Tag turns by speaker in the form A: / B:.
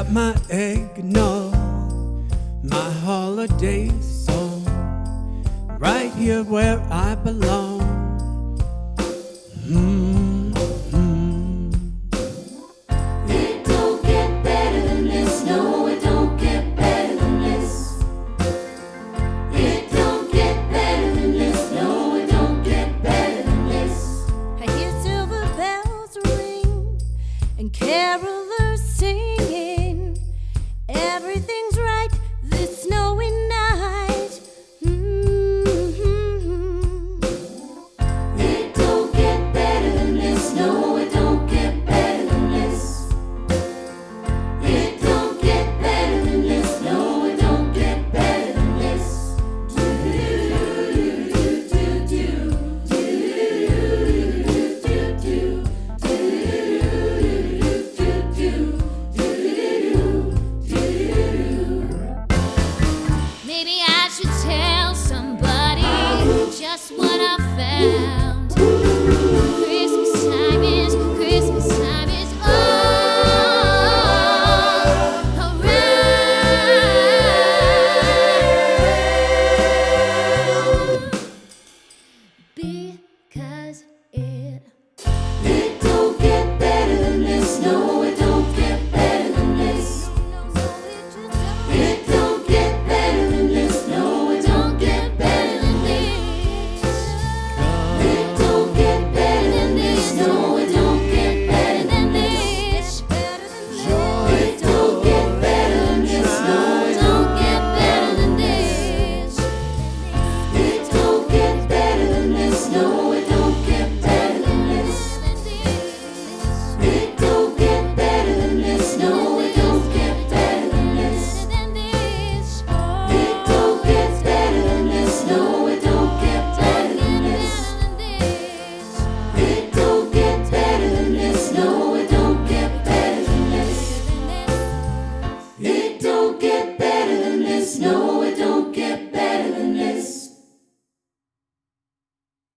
A: got my eggnog, my holiday song, right here where I belong.
B: It don't get better than this. No, it don't get better than this. It don't get better than this. No, it don't get better than this.
C: I hear silver bells ring and carolers singing. Everything's right this snowy night.
B: It don't get better than this. No, it don't get better than this. It don't get better than this. No, it don't get better than this.
C: Maybe I should tell somebody just what I found.